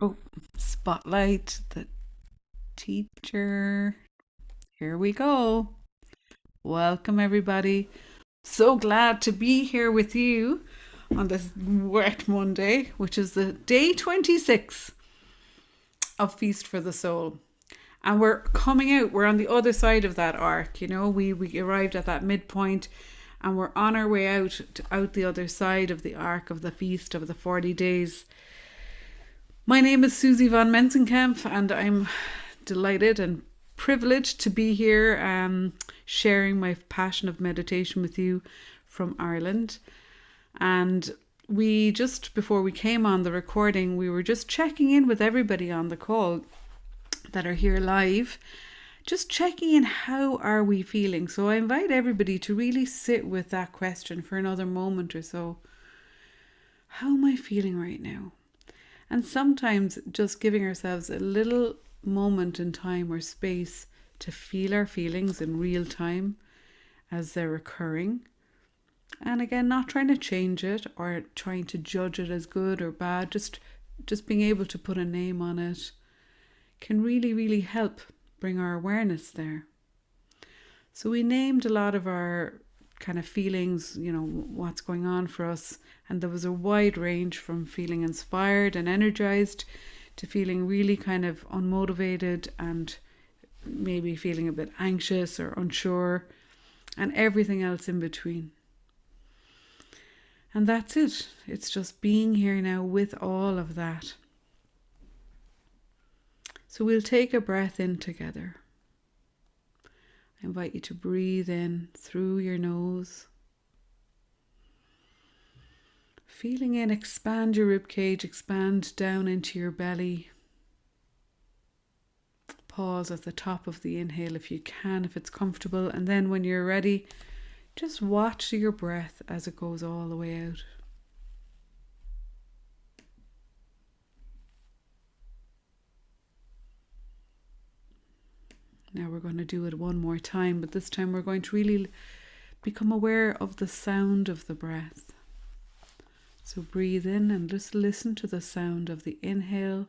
Oh, spotlight the teacher. Here we go. Welcome, everybody. So glad to be here with you on this wet Monday, which is the day 26 of Feast for the Soul. And we're coming out, we're on the other side of that arc. We arrived at that midpoint and we're on our way out the other side of the arc of the feast of the 40 days. My name is Suzi van Mensenkamp, and I'm delighted and privileged to be here sharing my passion of meditation with you from Ireland. And we just, before we came on the recording, we were just checking in with everybody on the call that are here live, just checking in, how are we feeling? So I invite everybody to really sit with that question for another moment or so. How am I feeling right now? And sometimes just giving ourselves a little moment in time or space to feel our feelings in real time as they're occurring. And again, not trying to change it or trying to judge it as good or bad, just being able to put a name on it can really, really help bring our awareness there. So we named a lot of our kind of feelings, what's going on for us. And there was a wide range from feeling inspired and energized to feeling really kind of unmotivated and maybe feeling a bit anxious or unsure, and everything else in between. And that's it. It's just being here now with all of that. So we'll take a breath in together. I invite you to breathe in through your nose. Feeling in, expand your ribcage, expand down into your belly. Pause at the top of the inhale if you can, if it's comfortable. And then when you're ready, just watch your breath as it goes all the way out. Now we're going to do it one more time, but this time we're going to really become aware of the sound of the breath. So breathe in and just listen to the sound of the inhale.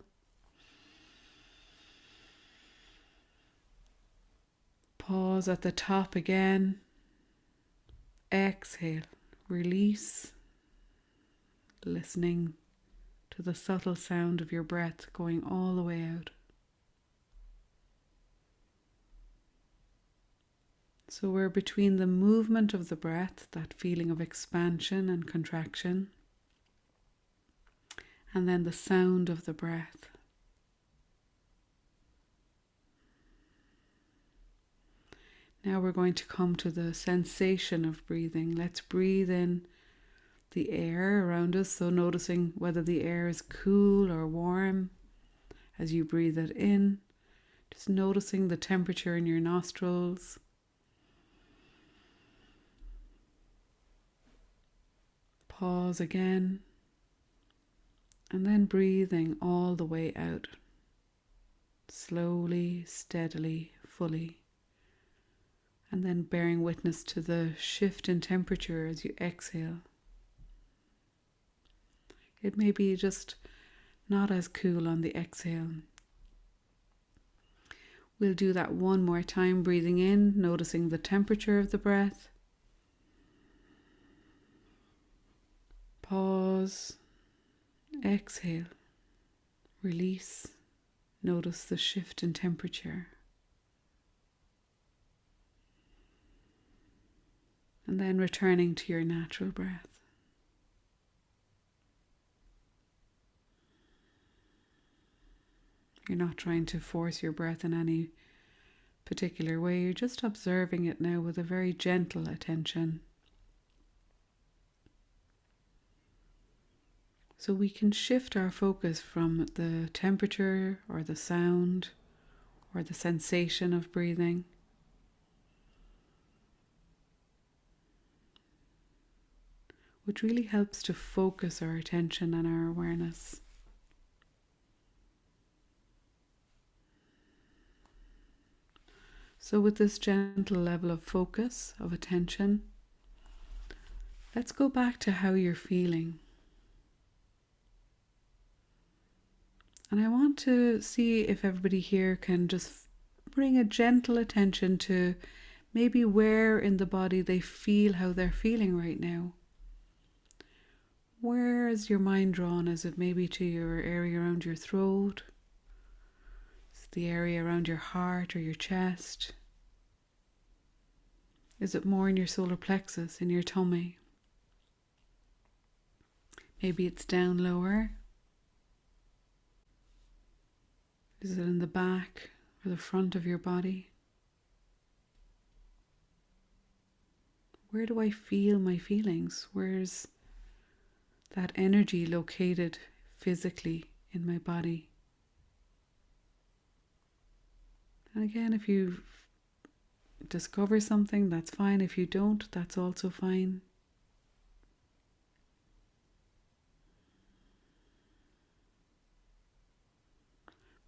Pause at the top again. Exhale, release, listening to the subtle sound of your breath going all the way out. So we're between the movement of the breath, that feeling of expansion and contraction, and then the sound of the breath. Now we're going to come to the sensation of breathing. Let's breathe in the air around us, so noticing whether the air is cool or warm as you breathe it in. Just noticing the temperature in your nostrils. Pause again, and then breathing all the way out, slowly, steadily, fully, and then bearing witness to the shift in temperature as you exhale. It may be just not as cool on the exhale. We'll do that one more time, breathing in, noticing the temperature of the breath. Pause, exhale, release, notice the shift in temperature. And then returning to your natural breath. You're not trying to force your breath in any particular way, you're just observing it now with a very gentle attention. So we can shift our focus from the temperature or the sound or the sensation of breathing which really helps to focus our attention and our awareness. So with this gentle level of focus, of attention, let's go back to how you're feeling. And I want to see if everybody here can just bring a gentle attention to maybe where in the body they feel how they're feeling right now. Where is your mind drawn? Is it maybe to your area around your throat? Is it the area around your heart or your chest? Is it more in your solar plexus, in your tummy? Maybe it's down lower. Is it in the back or the front of your body? Where do I feel my feelings? Where's that energy located physically in my body? And again, if you discover something, that's fine. If you don't, that's also fine.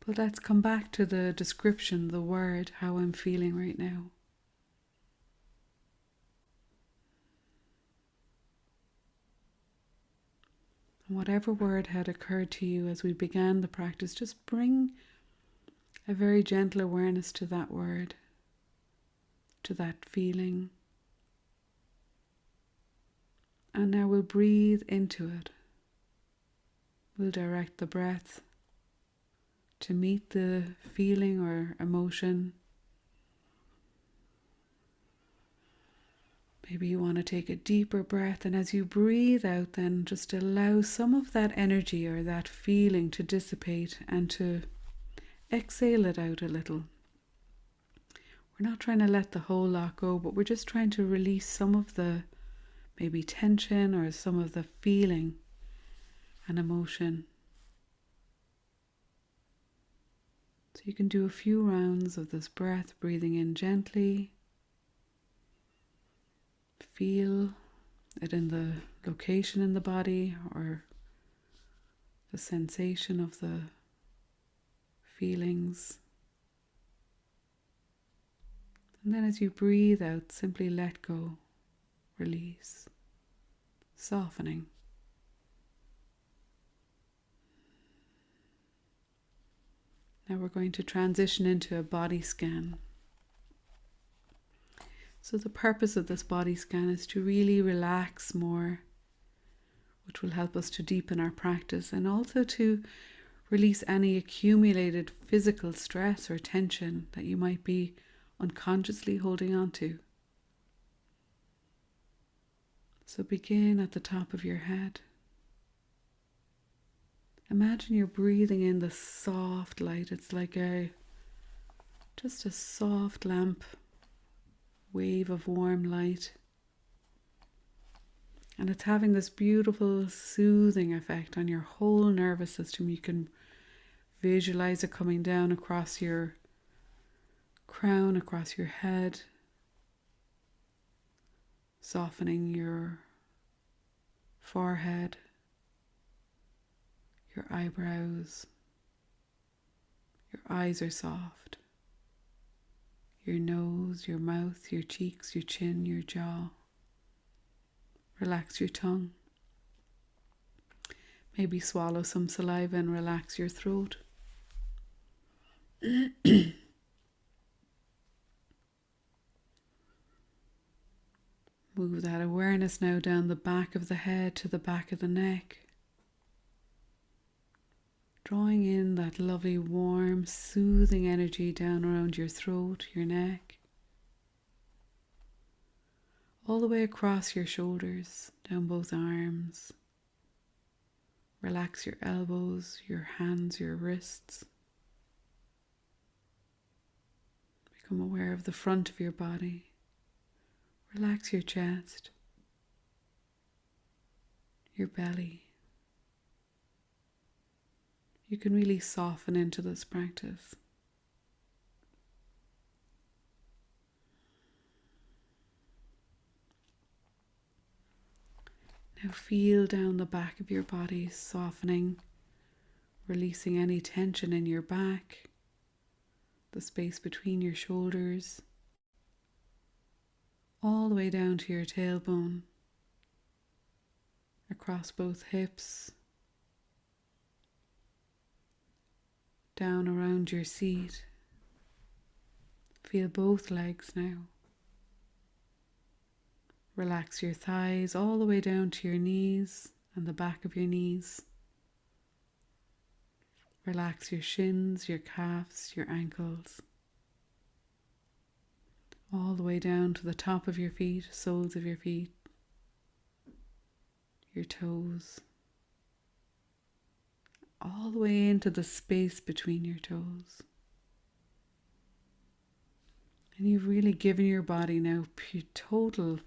But let's come back to the description, the word, how I'm feeling right now. And whatever word had occurred to you as we began the practice, just bring a very gentle awareness to that word, to that feeling. And now we'll breathe into it. We'll direct the breath to meet the feeling or emotion. Maybe you want to take a deeper breath, and as you breathe out, then just allow some of that energy or that feeling to dissipate and to exhale it out a little. We're not trying to let the whole lot go, but we're just trying to release some of the maybe tension or some of the feeling and emotion. So you can do a few rounds of this breath, breathing in gently. Feel it in the location in the body or the sensation of the feelings. And then as you breathe out, simply let go, release, softening. Now we're going to transition into a body scan. So the purpose of this body scan is to really relax more, which will help us to deepen our practice, and also to release any accumulated physical stress or tension that you might be unconsciously holding on to. So begin at the top of your head. Imagine you're breathing in the soft light. It's like just a soft lamp, wave of warm light. And it's having this beautiful soothing effect on your whole nervous system. You can visualize it coming down across your crown, across your head, softening your forehead, your eyebrows. Your eyes are soft. Your nose, your mouth, your cheeks, your chin, your jaw. Relax your tongue. Maybe swallow some saliva and relax your throat. Move that awareness now down the back of the head to the back of the neck. Drawing in that lovely, warm, soothing energy down around your throat, your neck. All the way across your shoulders, down both arms. Relax your elbows, your hands, your wrists. Become aware of the front of your body. Relax your chest, your belly. You can really soften into this practice. Now feel down the back of your body, softening, releasing any tension in your back, the space between your shoulders, all the way down to your tailbone, across both hips, down around your seat. Feel both legs now. Relax your thighs all the way down to your knees and the back of your knees. Relax your shins, your calves, your ankles. All the way down to the top of your feet, soles of your feet, your toes. All the way into the space between your toes. And you've really given your body now total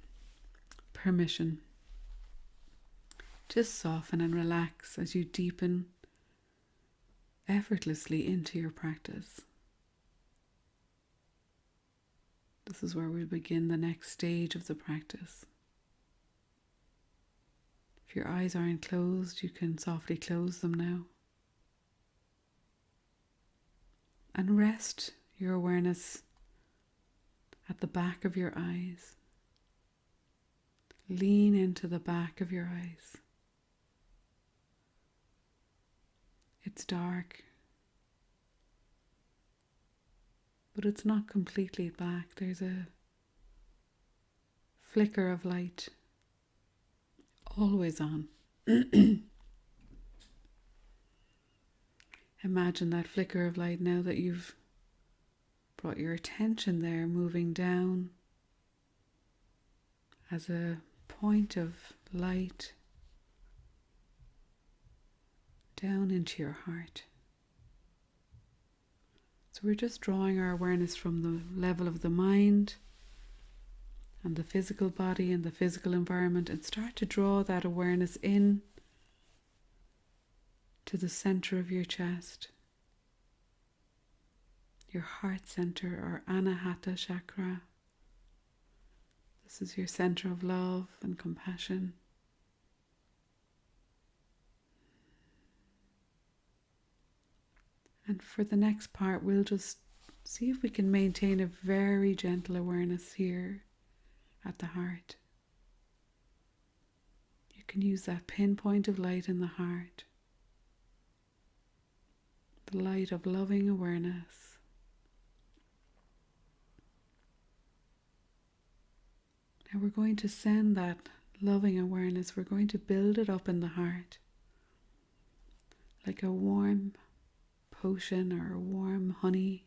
permission to soften and relax as you deepen effortlessly into your practice. This is where we'll begin the next stage of the practice. If your eyes aren't closed, you can softly close them now. And rest your awareness at the back of your eyes. Lean into the back of your eyes. It's dark, but it's not completely black. There's a flicker of light always on. Imagine that flicker of light now that you've brought your attention there, moving down as a point of light down into your heart. So we're just drawing our awareness from the level of the mind and the physical body and the physical environment, and start to draw that awareness in to the center of your chest, your heart center, or Anahata chakra. This is your center of love and compassion. And for the next part, we'll just see if we can maintain a very gentle awareness here at the heart. You can use that pinpoint of light in the heart, the light of loving awareness. Now we're going to send that loving awareness, we're going to build it up in the heart like a warm potion or a warm honey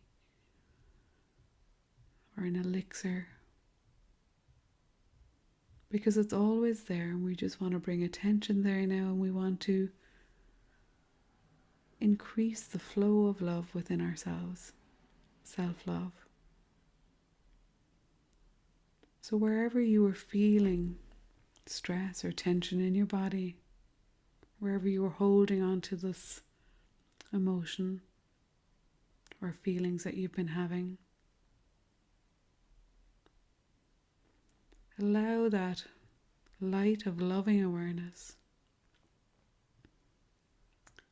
or an elixir, because it's always there, and we just want to bring attention there now, and we want to increase the flow of love within ourselves, self-love. So wherever you are feeling stress or tension in your body, wherever you are holding on to this emotion or feelings that you've been having, allow that light of loving awareness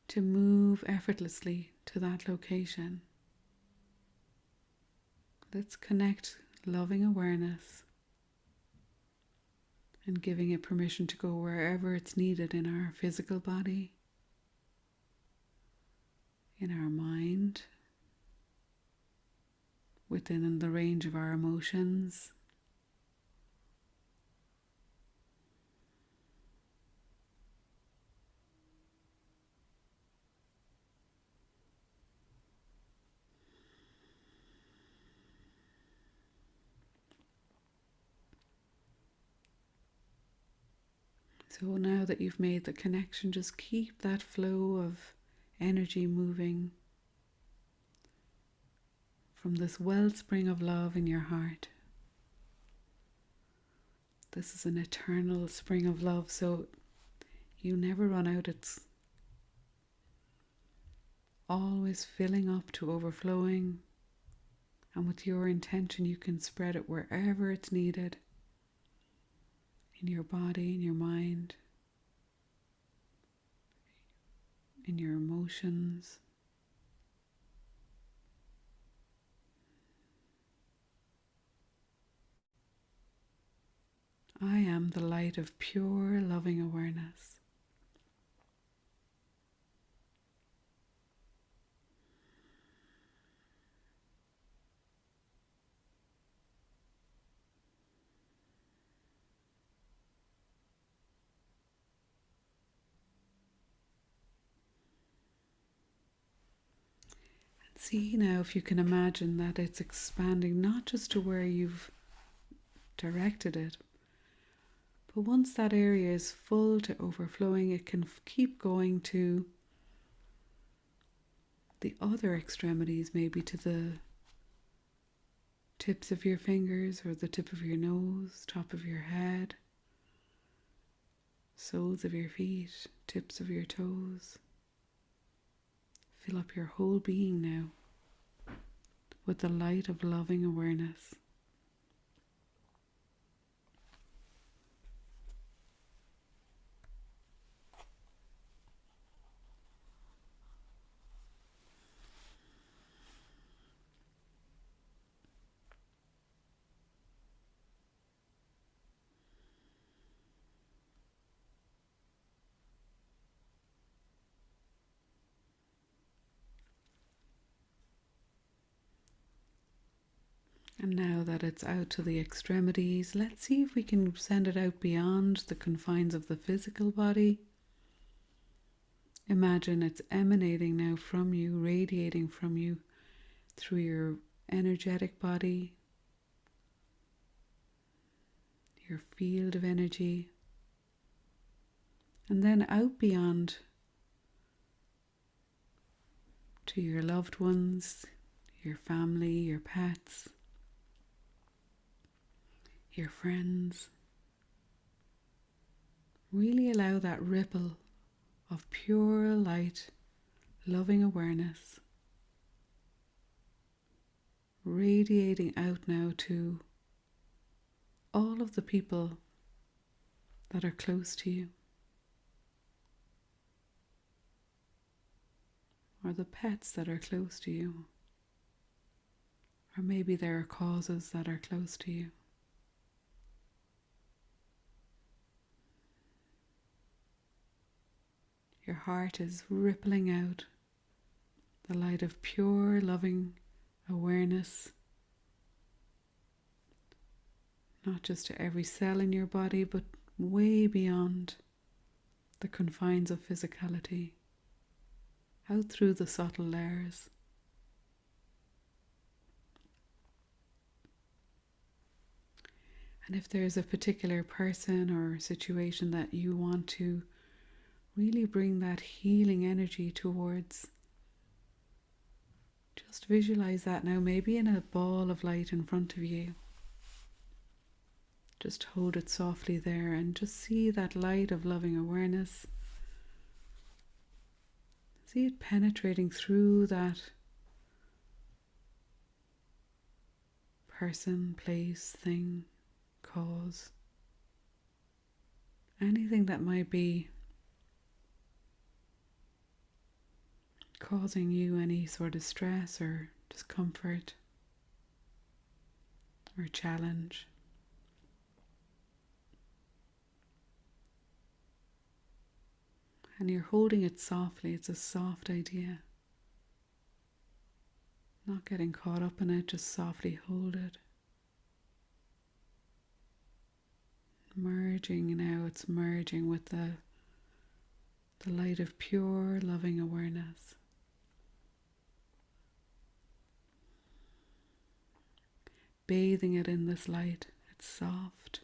to move effortlessly to that location. Let's connect loving awareness and giving it permission to go wherever it's needed in our physical body, in our mind, within the range of our emotions. So now that you've made the connection, just keep that flow of energy moving from this wellspring of love in your heart. This is an eternal spring of love, so you never run out. It's always filling up to overflowing, and with your intention you can spread it wherever it's needed, in your body, in your mind, in your emotions. I am the light of pure, loving awareness. See now if you can imagine that it's expanding not just to where you've directed it, but once that area is full to overflowing, it can keep going to the other extremities, maybe to the tips of your fingers or the tip of your nose, top of your head, soles of your feet, tips of your toes. Fill up your whole being now with the light of loving awareness. And now that it's out to the extremities, let's see if we can send it out beyond the confines of the physical body. Imagine it's emanating now from you, radiating from you through your energetic body, your field of energy, and then out beyond to your loved ones, your family, your pets, your friends. Really allow that ripple of pure light, loving awareness radiating out now to all of the people that are close to you, or the pets that are close to you, or maybe there are causes that are close to you. Your heart is rippling out the light of pure, loving awareness, not just to every cell in your body, but way beyond the confines of physicality, out through the subtle layers. And if there's a particular person or situation that you want to really bring that healing energy towards, just visualize that now, maybe in a ball of light in front of you. Just hold it softly there and just see that light of loving awareness. See it penetrating through that person, place, thing, cause. Anything that might be causing you any sort of stress or discomfort or challenge. And you're holding it softly. It's a soft idea. Not getting caught up in it, just softly hold it. Merging now, it's merging with the light of pure loving awareness. Bathing it in this light. It's soft.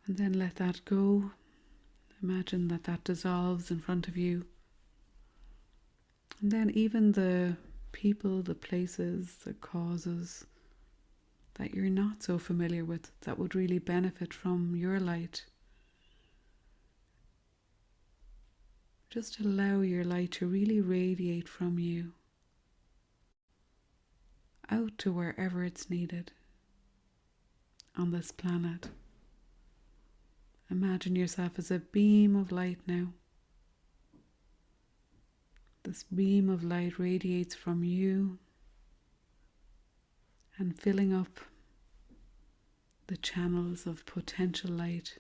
And then let that go. Imagine that that dissolves in front of you. And then even the people, the places, the causes that you're not so familiar with that would really benefit from your light. Just allow your light to really radiate from you out to wherever it's needed on this planet. Imagine yourself as a beam of light now. This beam of light radiates from you and filling up the channels of potential light.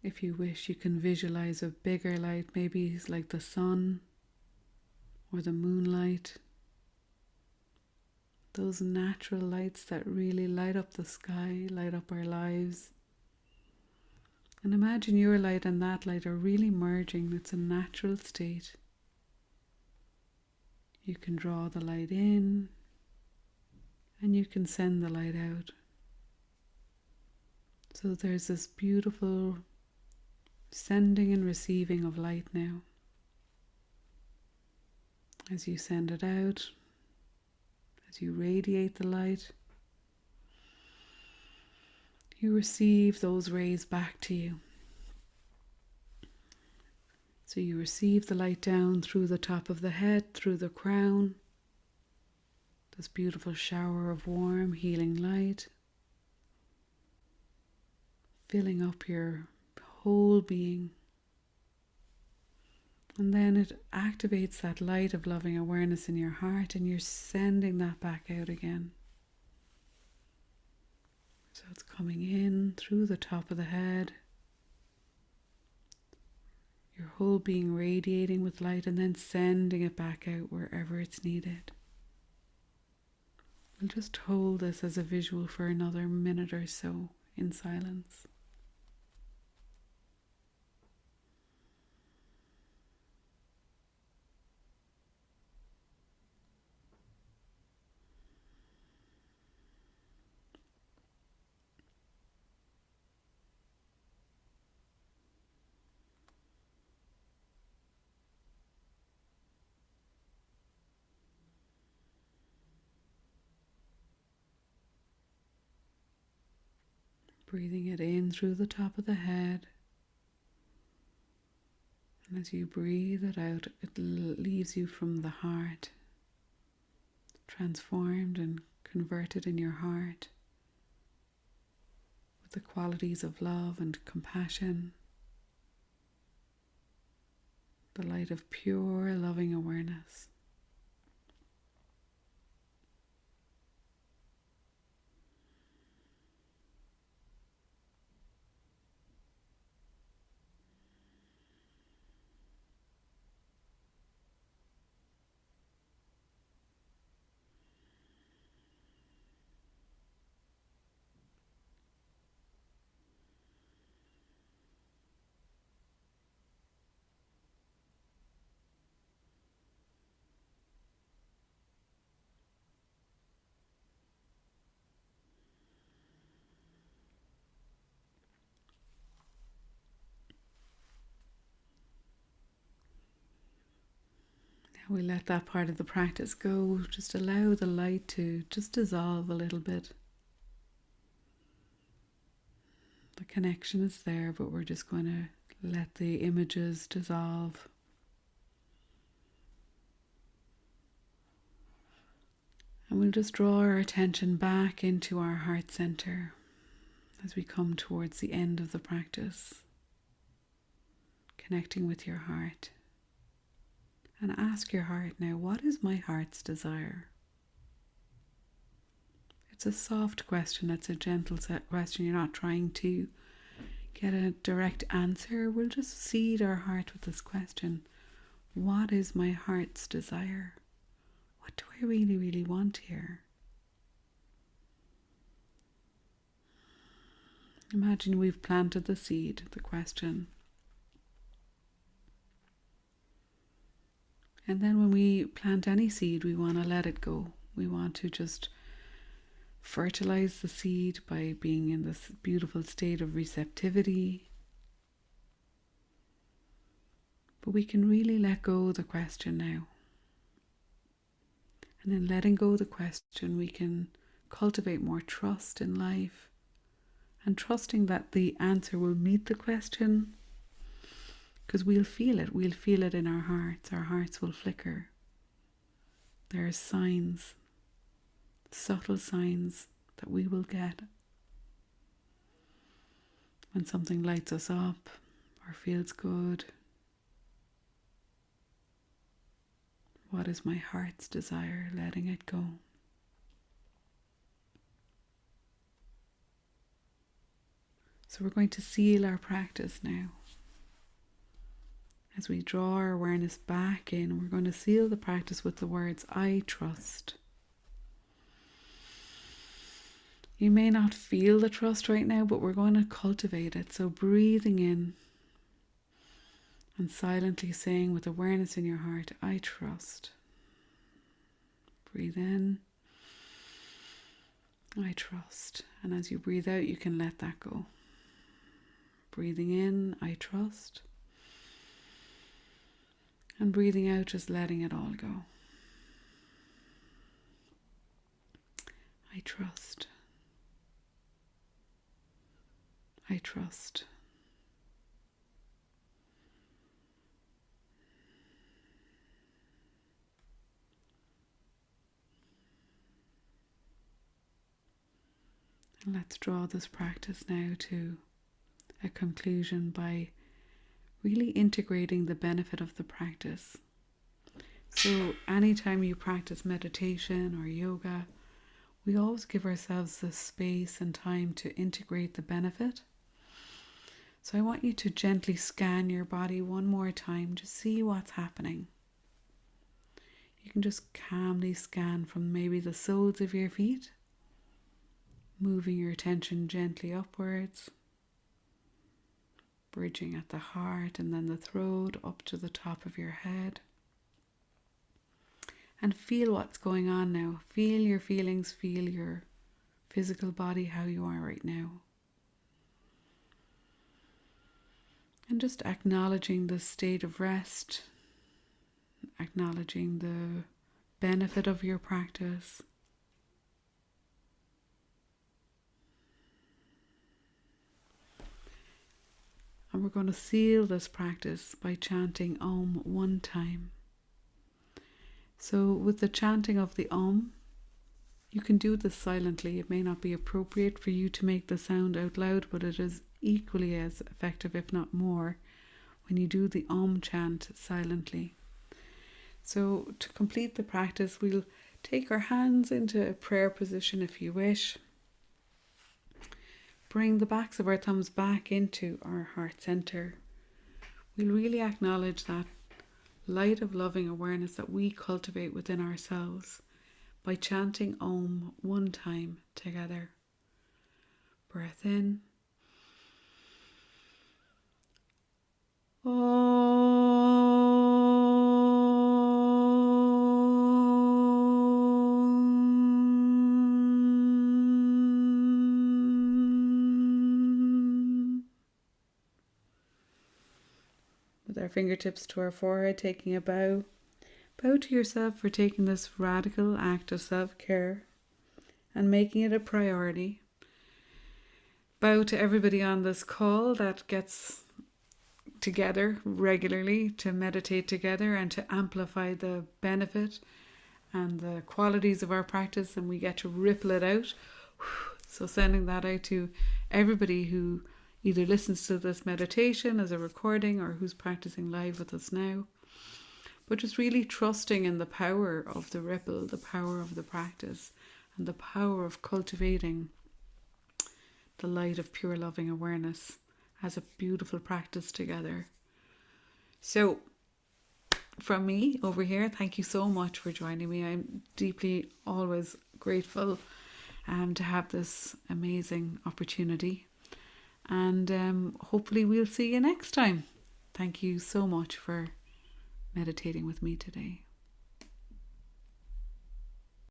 If you wish, you can visualize a bigger light, maybe it's like the sun or the moonlight. Those natural lights that really light up the sky, light up our lives. And imagine your light and that light are really merging. It's a natural state. You can draw the light in and you can send the light out. So there's this beautiful sending and receiving of light now. As you send it out, as you radiate the light, you receive those rays back to you. So you receive the light down through the top of the head, through the crown, this beautiful shower of warm, healing light, filling up your whole being. And then it activates that light of loving awareness in your heart, and you're sending that back out again. So it's coming in through the top of the head, your whole being radiating with light, and then sending it back out wherever it's needed. We'll just hold this as a visual for another minute or so in silence. Breathing it in through the top of the head. And as you breathe it out, it leaves you from the heart, transformed and converted in your heart with the qualities of love and compassion, the light of pure, loving awareness. We let that part of the practice go. Just allow the light to just dissolve a little bit. The connection is there, but we're just going to let the images dissolve. And we'll just draw our attention back into our heart center as we come towards the end of the practice, connecting with your heart. And ask your heart now, what is my heart's desire? It's a soft question, it's a gentle question. You're not trying to get a direct answer. We'll just seed our heart with this question. What is my heart's desire? What do I really, really want here? Imagine we've planted the seed, the question. And then when we plant any seed, we want to let it go. We want to just fertilize the seed by being in this beautiful state of receptivity. But we can really let go of the question now. And in letting go of the question, we can cultivate more trust in life and trusting that the answer will meet the question. Because we'll feel it in our hearts will flicker. There are signs, subtle signs that we will get when something lights us up or feels good. What is my heart's desire? Letting it go. So we're going to seal our practice now. As we draw our awareness back in, we're going to seal the practice with the words, I trust. You may not feel the trust right now, but we're going to cultivate it. So breathing in and silently saying with awareness in your heart, I trust. Breathe in, I trust. And as you breathe out, you can let that go. Breathing in, I trust. And breathing out, just letting it all go. I trust. I trust. And let's draw this practice now to a conclusion by really integrating the benefit of the practice. So anytime you practice meditation or yoga, we always give ourselves the space and time to integrate the benefit. So I want you to gently scan your body one more time, just see what's happening. You can just calmly scan from maybe the soles of your feet, moving your attention gently upwards, bridging at the heart and then the throat up to the top of your head. And feel what's going on now. Feel your feelings, feel your physical body, how you are right now. And just acknowledging the state of rest, acknowledging the benefit of your practice. And we're going to seal this practice by chanting Om one time. So with the chanting of the Om, you can do this silently. It may not be appropriate for you to make the sound out loud, but it is equally as effective, if not more, when you do the Om chant silently. So to complete the practice, we'll take our hands into a prayer position if you wish. Bring the backs of our thumbs back into our heart center. We'll really acknowledge that light of loving awareness that we cultivate within ourselves by chanting Om one time together. Breath in. With our fingertips to our forehead, taking a bow. Bow to yourself for taking this radical act of self-care and making it a priority. Bow to everybody on this call that gets together regularly to meditate together and to amplify the benefit and the qualities of our practice, and we get to ripple it out. So sending that out to everybody who either listens to this meditation as a recording or who's practicing live with us now. But just really trusting in the power of the ripple, the power of the practice, and the power of cultivating the light of pure loving awareness as a beautiful practice together. So from me over here, thank you so much for joining me. I'm deeply always grateful to have this amazing opportunity. And hopefully we'll see you next time. Thank you so much for meditating with me today.